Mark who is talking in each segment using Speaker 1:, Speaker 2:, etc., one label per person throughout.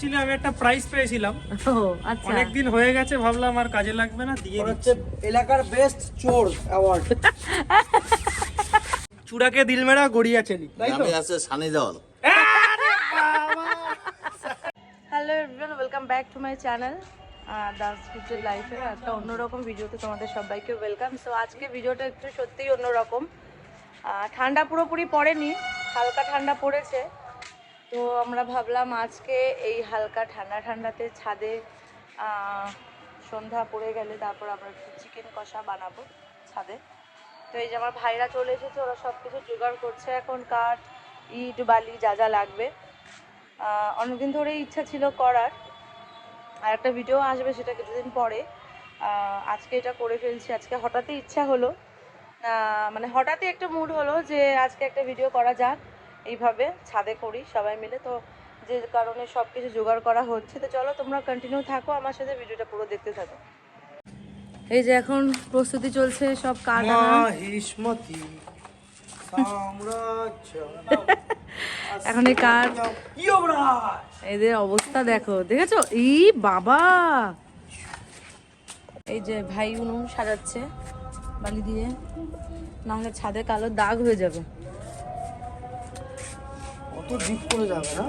Speaker 1: Actually আমি একটা prize পেয়েছিলাম।
Speaker 2: ও আচ্ছা,
Speaker 1: অনেক দিন হয়ে গেছে, ভাবলাম আর কাজে লাগবে না, দিয়ে
Speaker 3: হচ্ছে এলাকার বেস্ট চোর অ্যাওয়ার্ড।
Speaker 1: চূড়াকে দিল মেরা গড়িয়া চলি, তাই তো?
Speaker 4: নামে আছে সানি দেওয়াল।
Speaker 2: Hello everyone, welcome back to my channel dance future লাইফের একটা অন্যরকম ভিডিওতে তোমাদের সবাইকে ওয়েলকাম। সো আজকে ভিডিওটা একটু সত্যিই অন্যরকম। ঠান্ডা পুরোপুরি পড়েনি, হালকা ঠান্ডা পড়েছে। তো আমরা ভাবলাম আজকে এই হালকা ঠান্ডাতে ছাদে সন্ধ্যা পড়ে গেলে তারপর আমরা একটু চিকেন কষা বানাবো ছাদে। তো এই যে আমার ভাইরা চলে এসেছে, ওরা সব কিছু জোগাড় করছে এখন, কাঠ, ইট, বালি যা যা লাগবে। অনেকদিন ধরেই ইচ্ছা ছিল করার, আর একটা ভিডিও আসবে সেটা কিছুদিন পরে। আজকে এটা করে ফেলছি, আজকে হঠাৎই ইচ্ছা হলো, মানে হঠাৎই একটা মুড হলো যে আজকে একটা ভিডিও করা যাক, এইভাবে ছাদে করি সবাই মিলে। তো যে কারণে সব কিছু জোগাড় করা হচ্ছে। তো চলো তোমরা কন্টিনিউ থাকো আমার সাথে, ভিডিওটা পুরো দেখতে থাকো। এই যে এখন প্রস্তুতি চলছে, সব কাঠ আনা।
Speaker 3: মহিষ্মতি সাম্রাজ্য।
Speaker 2: এখন এই কাঠ, এদের অবস্থা দেখো, দেখেছো? এই বাবা, এই যে ভাই উনুন সাজাচ্ছে বালি দিয়ে, নাহলে ছাদে কালো দাগ হয়ে যাবে।
Speaker 3: অত ডিপ করে যাবে না।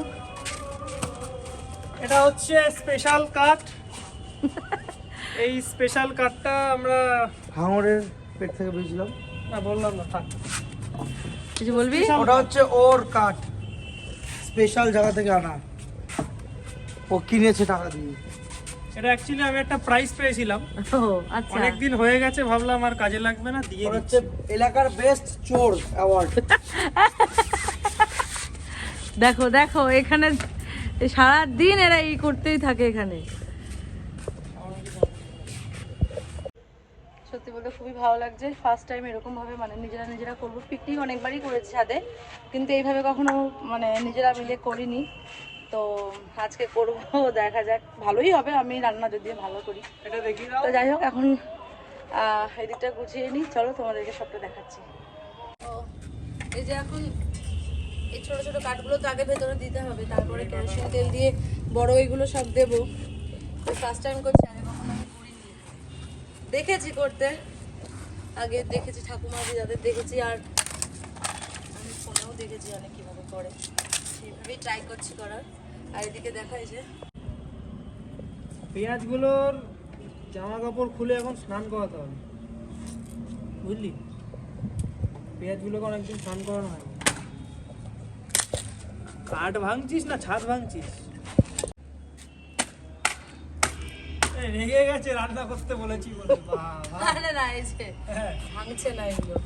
Speaker 1: এটা হচ্ছে স্পেশাল কাঠ। এই স্পেশাল কাঠটা আমরা
Speaker 3: হাঙরের পেট থেকে পেয়েছিলাম।
Speaker 1: না, বললাম না, থাক।
Speaker 2: কিছু বলবি?
Speaker 3: ওটা হচ্ছে ওর কাঠ, স্পেশাল জায়গা থেকে আনা, ও কিনেছে টাকা দিয়ে।
Speaker 1: এটা অ্যাকচুয়ালি আমি একটা প্রাইজ পেয়েছিলাম।
Speaker 2: ও আচ্ছা,
Speaker 1: অনেক দিন হয়ে গেছে, ভাবলাম আর কাজে লাগবে না, দিয়ে
Speaker 3: ওটা হচ্ছে এলাকার বেস্ট চোর অ্যাওয়ার্ড।
Speaker 2: দেখো দেখো এখানে সারা দিন এরা এই করতেই থাকে এখানে। সত্যি বলতে খুবই ভালো লাগছে, ফার্স্ট টাইম এরকম ভাবে মানে নিজেরা করবো। পিকনিক অনেকবারই করেছি ছাদে, কিন্তু এইভাবে কখনো মানে নিজেরা মিলে করিনি। তো আজকে করবো, দেখা যাক, ভালোই হবে। আমি রান্না যদিও ভালো করি।
Speaker 1: এটা দেখি
Speaker 2: তো যাই হোক, এখন এদিকটা গুছিয়ে নিই, চলো তোমাদেরকে সবটা দেখাচ্ছি। ও এই যে এখন এই ছোট ছোট কাঠগুলো তো আগে ভেতরে দিতে হবে, তারপরে কেরোসিন তেল দিয়ে বড় এইগুলো সব দেবো। তো ফার্স্ট টাইম করছি, আগে কখনো আমি করিনি। দেখেছি করতে, আগে দেখেছি ঠাকুমাদের যাদের দেখেছি, আর আমি ফোনেও দেখেছি অনেক কীভাবে করে, সেইভাবেই ট্রাই করছি করার। আর এদিকে দেখাই যে
Speaker 1: পেঁয়াজগুলোর জামা কাপড় খুলে এখন স্নান করাতে হবে, বুঝলি? পেঁয়াজগুলোকে অনেকদিন স্নান করানো হয়। কাঠ ভাঙছিস না ছাদ ভাঙছিস? রেগে গেছে, রান্না করতে বলেছি বলে।
Speaker 2: না এই যে ভাঙছে না এগুলো,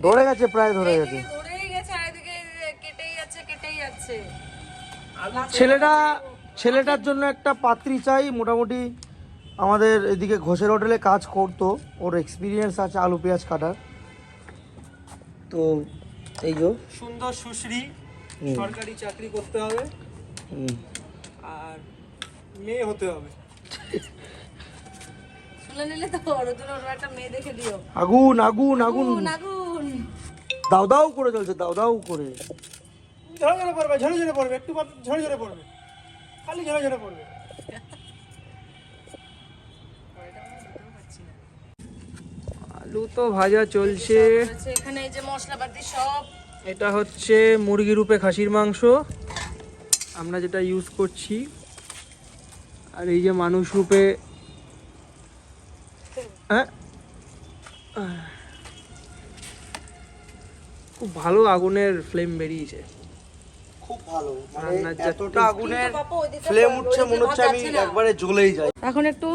Speaker 3: ধরে গেছে, প্রায় ধরে গেছে।
Speaker 2: ধরেই গেছে, আর এদিকে কেটেই যাচ্ছে।
Speaker 3: ছেলেটার জন্য একটা পাত্রী চাই। মোটামুটি আমাদের এদিকে ঘোষের হোটেলে কাজ করতো, ওর এক্সপিরিয়েন্স আছে আলু পেঁয়াজ কাটার। তো এই যে
Speaker 1: সুন্দর সুশ্রী, সরকারি চাকরি করতে হবে, আর মেয়ে হতে হবে।
Speaker 2: শুনে নিলে তো ওর জন্য ওর একটা মেয়ে দেখে দিও।
Speaker 3: আগুন আগুন আগুন
Speaker 2: আগুন
Speaker 3: দাও দাও করে চলছে, দাও দাও করে।
Speaker 1: ঝরে ঝরে পড়বে, ঝরে ঝরে পড়বে, একটু ঝরে ঝরে পড়বে, খালি ঝরে ঝরে পড়বে। আলু তো ভাজা চলছে।
Speaker 2: এখানে এই যে মশলাপাতি সব,
Speaker 1: এটা হচ্ছে মুরগি রূপে খাসির মাংস আমরা যেটা ইউজ করছি, আর এই যে মানুষ রূপে খুব ভালো আগুনের ফ্লেম বেরিয়েছে,
Speaker 3: খুব ভালো, মানে
Speaker 1: রান্নার যা
Speaker 3: এতটা
Speaker 1: taste।
Speaker 3: আগুনের ফ্লেম উঠছে, মনে হচ্ছে আমি একবারে জ্বলেই যাই।
Speaker 2: এখন একটু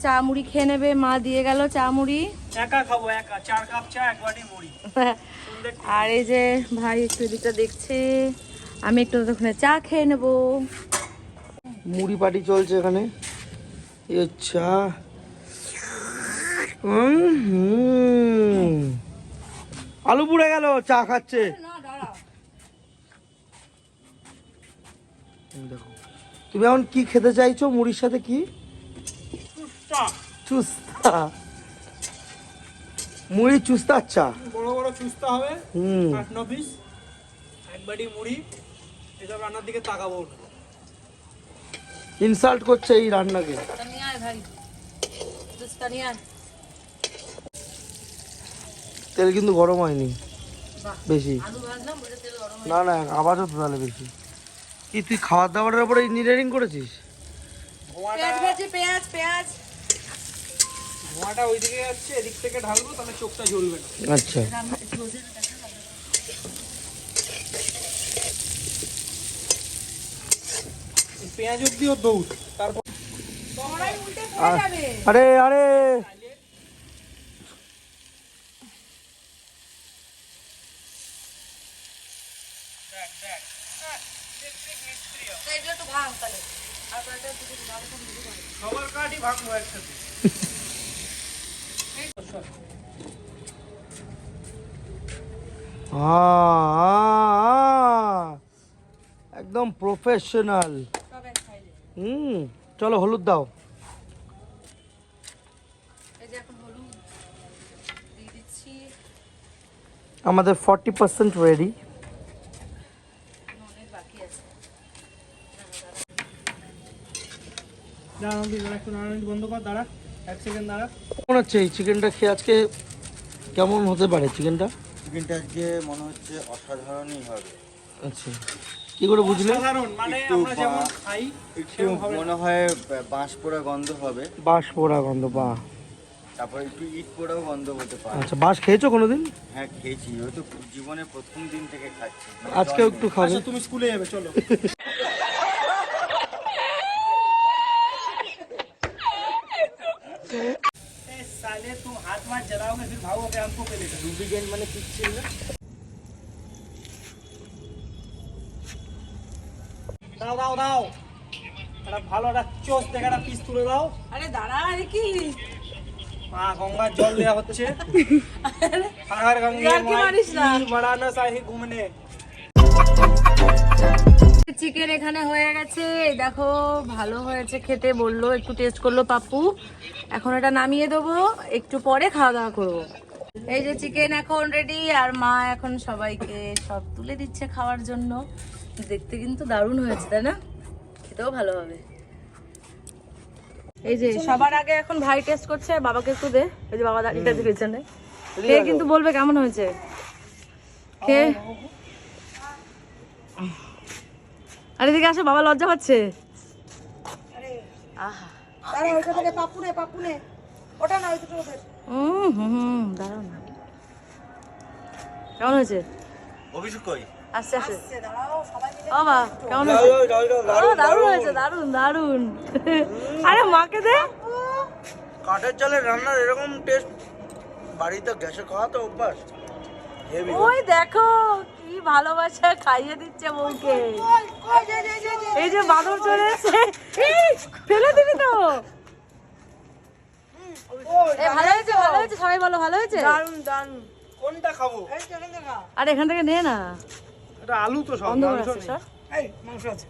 Speaker 2: চা মুড়ি খেয়ে নেবে, মা দিয়ে গেল চা মুড়ি।
Speaker 1: একা খাবো, একা 4 কাপ চা, 1 বাটি মুড়ি।
Speaker 2: আর এই যে ভাই একটু এদিকটা দেখছে, আমি একটু ওখানে চা খেয়ে নেবো।
Speaker 3: মুড়ি পাটি চলছে এখানে। আচ্ছা, আলু পুড়ে গেল, চা খাচ্ছে। দেখো তুমি এখন কি খেতে চাইছো মুড়ির সাথে? কি চুস্তা, মুড়ি চুস্তা। চা
Speaker 1: বড় বড় চুস্তা হবে, 8-9 পিস, 1 বাটি মুড়ি, এসব রান্নার দিকে তাকাবো না।
Speaker 3: ইনসাল্ট করছে এই রান্নাকে।
Speaker 2: নিয়ে আয় ভাই, দুধটা নিয়ে আয়।
Speaker 3: তেল কিন্তু গরম হয়নি
Speaker 2: বাহ,
Speaker 3: বেশি।
Speaker 2: আলু ভাজলাম বলে তেল গরম হয়ে
Speaker 3: না না, আওয়াজও তো তাহলে বেশি। কি তুই খাওয়ার দাওয়ারের উপরে ইঞ্জিনিয়ারিং করেছিস?
Speaker 2: পেঁয়াজ ভাজি, পেঁয়াজ পেঁয়াজ।
Speaker 1: ধোঁয়াটা ওইদিকে যাচ্ছে, এদিক থেকে ঢালবো, তাহলে চোখটা জ্বলবে না।
Speaker 3: আচ্ছা,
Speaker 1: পেঁয়াজ অব্দিও দৌড়, তারপর
Speaker 2: কড়াই উল্টে পড়ে যাবে।
Speaker 3: আরে আরে
Speaker 2: তো এগুলো একটু ভাঙ তাহলে। আর কয়েকটা দুটো ভালো করে দিতে পারো।
Speaker 1: সবার কাঠই ভাগবো একসাথে।
Speaker 3: একদম প্রফেশনাল।
Speaker 2: সব এক সাইডে।
Speaker 3: চলো হলুদ দাও।
Speaker 2: এই যে এখন হলুদ দিয়ে দিচ্ছি।
Speaker 3: আমাদের 40% রেডি।
Speaker 2: অনেক বাকি আছে।
Speaker 1: দাঁড়া একটু নাড়ানাড়ি বন্ধ কর, দাঁড়া 1 সেকেন্ড দাঁড়া।
Speaker 3: মনে হচ্ছে এই চিকেনটা খেয়ে আজকে কেমন হতে পারে চিকেনটা?
Speaker 4: চিকেনটা আজকে মনে হচ্ছে অসাধারণই হবে।
Speaker 3: আচ্ছা, কি করে বুঝলে?
Speaker 1: সাধারণ মানে
Speaker 4: একটু
Speaker 1: আমরা যেমন খাই
Speaker 4: একটু
Speaker 1: সেরকম হবে না।
Speaker 4: মনে হয় বাঁশ পোড়া গন্ধ হবে,
Speaker 3: বাঁশ পোড়া গন্ধ, বা
Speaker 4: তারপর একটু ইট পোড়াও গন্ধ হতে পারে।
Speaker 3: আচ্ছা, বাঁশ খেয়েছো কোনোদিন?
Speaker 4: হ্যাঁ খেয়েছি, ওই তো জীবনে প্রথম দিন থেকে খাচ্ছি, মানে
Speaker 3: আজকেও
Speaker 4: জল
Speaker 3: একটু
Speaker 4: নেই।
Speaker 3: খাবে?
Speaker 1: আচ্ছা তুমি স্কুলে যাবে, চলো। ए, साले तुम हाथ मार जलाओगे फिर भागोगे हमको पे लेकर।
Speaker 3: ডুপ্লিকেট মানে কিচ্ছু না।
Speaker 1: দাও দাও দাও, একটা ভালো একটা চোষ দেখে একটা পিস তুলে দাও।
Speaker 2: আরে দাঁড়া, আরে কি?
Speaker 1: মা গঙ্গার জল দেওয়া হচ্ছে। हर हर गंगे
Speaker 2: यार, की मारिस ना?
Speaker 1: माई बड़ा ना साही घूमने।
Speaker 2: চিকেন এখানে হয়ে গেছে, এই দেখো ভালো হয়েছে খেতে, বললো একটু টেস্ট করলো পাপ্পু। এখন এটা নামিয়ে দেবো, একটু পরে খাওয়া দাওয়া করবো। এই যে চিকেন এখন রেডি, আর মা এখন সবাইকে সব তুলে দিচ্ছে খাওয়ার জন্য। দেখতে কিন্তু দারুণ হয়েছে, তাই না? খেতেও ভালো হবে। এই যে সবার আগে এখন ভাই টেস্ট করছে, বাবাকে একটু দে। এই যে বাবা দাঁড়িয়ে আছে পেছনে, খেয়ে কিন্তু বলবে কেমন হয়েছে। খেয়ে আরে দিকে আসো, বাবা লজ্জা পাচ্ছে। আহা, দাঁড়াও না। কেমন হয়েছে?
Speaker 4: অভিষেক কই?
Speaker 2: আস্তে আস্তে ও মা, কেমন হয়েছে? ও, দারুণ হয়েছে, দারুণ দারুণ। আরে মাকে দে।
Speaker 3: কাঠের চালের রান্নার এরকম টেস্ট বাড়িতে গ্যাসে খাওয়া তো অভ্যাস। হেভি।
Speaker 2: ওই দেখো কি ভালোবাসা খাইয়ে দিচ্ছে বউকে। এই যে বাদর চলে এসেছে, এই, ফেলে দিবি তো। এই ভালো হয়েছে, ভালো হয়েছে, সবাই বলো ভালো হয়েছে।
Speaker 1: কোনটা খাবো?
Speaker 2: আর এখান থেকে নে না,
Speaker 1: এটা আলু তো সব,
Speaker 2: বন্ধ করে
Speaker 1: মাংস
Speaker 2: আছে
Speaker 1: নেই।
Speaker 2: সব।
Speaker 1: এই মাংস আছে।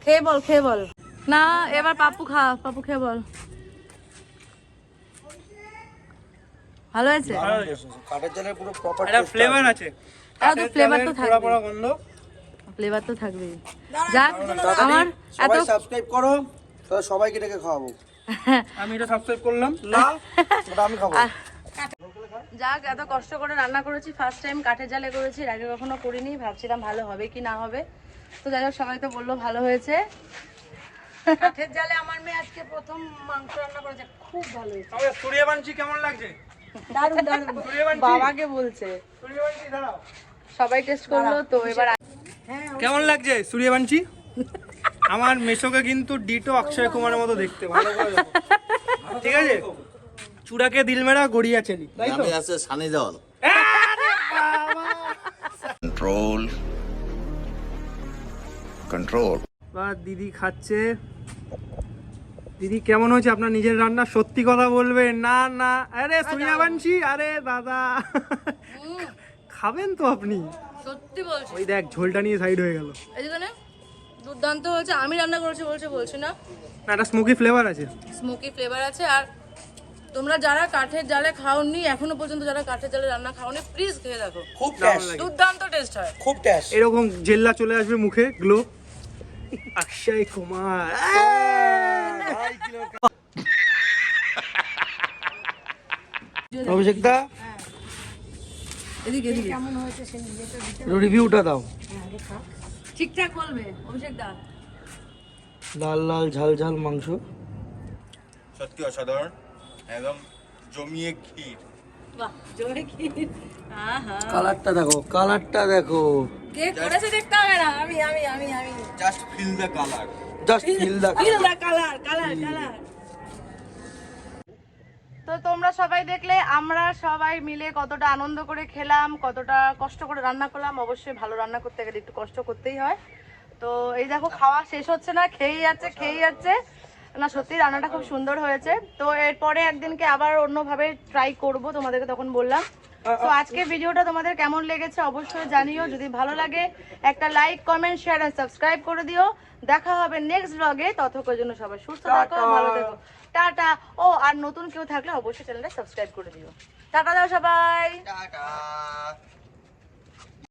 Speaker 2: খেয়ে বল, খেয়ে বল। না, এবার পাপ্পু খা, পাপ্পু খেয়ে বল। ভালো হয়েছে?
Speaker 3: কাঠের চালের পুরো প্রপার
Speaker 1: এটা ফ্লেভার আছে।
Speaker 2: তো ফ্লেভার তো
Speaker 1: পোড়া
Speaker 2: থাকবে,
Speaker 1: পোড়া গন্ধ।
Speaker 2: ফ্লেভার তো থাকবেই। যাক, আমার এত
Speaker 3: সবাই সাবস্ক্রাইব করো, তাহলে সবাইকে ডেকে খাওয়াবো।
Speaker 1: আমি এটা সাবস্ক্রাইব করলাম।
Speaker 3: না, ওটা আমি খাবো।
Speaker 2: যাক, এত কষ্ট করে রান্না করেছি, ফার্স্ট টাইম কাঠের জালে করেছি, এর আগে কখনো করিনি, ভাবছিলাম ভালো হবে কি না হবে। তো যাই হোক, সবাই তো বললো ভালো হয়েছে। কাঠের জালে আমার মেয়ে আজকে প্রথম মাংস রান্না করেছে, খুব ভালো হয়েছে।
Speaker 1: তবে সূর্যবংশী কেমন লাগছে?
Speaker 2: দারুণ দারুণ।
Speaker 1: সূর্যবংশী,
Speaker 2: বাবাকে বলছে,
Speaker 1: সূর্যবংশী দাঁড়াও।
Speaker 2: সবাই টেস্ট করলো তো এবার।
Speaker 1: কেমন লাগছে সূর্যবংশী? আমার মেশোকে কিন্তু ডিটো অক্ষয় কুমারের মতো দেখতে, ভালো করে দেখো। ঠিক আছে, চূড়াকে দিল মেরা গড়িয়া চেলি, তাই তো?
Speaker 4: আমি আছে সানি দেওয়াল।
Speaker 5: Control. Control.
Speaker 1: বা দিদি খাচ্ছে। দিদি কেমন হয়েছে আপনার নিজের রান্না? সত্যি কথা বলবেন। না না, আরে সূর্যবংশী, আরে দাদা খাবেন তো আপনি?
Speaker 2: সত্যি বলছি,
Speaker 1: ওই দেখ ঝোলটা নিয়ে সাইড হয়ে গেল।
Speaker 2: এই যে দুর্দান্ত হয়েছে। আমি রান্না করেছি বলছি না,
Speaker 1: না, একটা স্মোকি ফ্লেভার আছে।
Speaker 2: স্মোকি ফ্লেভার আছে, আর তোমরা যারা কাঠের জালে খাওনি এখনো পর্যন্ত, যারা কাঠের জালে রান্না খাওনি, প্লিজ খেয়ে দেখো,
Speaker 3: খুব টেস্ট,
Speaker 2: দুর্দান্ত টেস্ট হয়।
Speaker 3: খুব টেস্ট।
Speaker 1: এরকম জেল্লা চলে আসবে মুখে, গ্লো। অক্ষয় কুমার
Speaker 3: অভিষেক দা
Speaker 2: এদিকে এদিকে
Speaker 3: রিভিউটা দাও।
Speaker 2: ঠিকঠাক বলবে অভিষেক দা।
Speaker 3: লাল লাল ঝাল ঝাল মাংস,
Speaker 4: সত্যি অসাধারণ, একদম জমিয়ে ক্ষীর।
Speaker 2: বাহ, জোরে কি! আহা,
Speaker 3: কালারটা দেখো, কালারটা দেখো,
Speaker 2: কে করেছে দেখতে হবে না, আমি আমি আমি আমি
Speaker 4: just feel the colour.
Speaker 3: Just feel the.
Speaker 2: Colour colour colour. তো তোমরা সবাই দেখলে আমরা সবাই মিলে কতটা আনন্দ করে খেলাম, কতটা কষ্ট করে রান্না করলাম। অবশ্যই ভালো রান্না করতে গেলে একটু কষ্ট করতেই হয়। তো এই দেখো খাওয়া শেষ হচ্ছে না, খেয়েই যাচ্ছে। না সত্যি রান্নাটা খুব সুন্দর হয়েছে। তো এরপরে একদিনকে আবার অন্যভাবে ট্রাই করব, তোমাদেরকে তখন বললাম। তো আজকে ভিডিওটা তোমাদের কেমন লেগেছে অবশ্যই জানিও। যদি ভালো লাগে একটা like, comment, share and subscribe করে দিও। দেখা হবে নেক্সট ব্লগে। ততক্ষণের জন্য সবাই সুস্থ থাকো, ভালো থেকো, টাটা। ও আর নতুন কেউ থাকলে অবশ্যই চ্যানেলটা সাবস্ক্রাইব করে দিও। টাটা দাও সবাই।
Speaker 4: টাটা।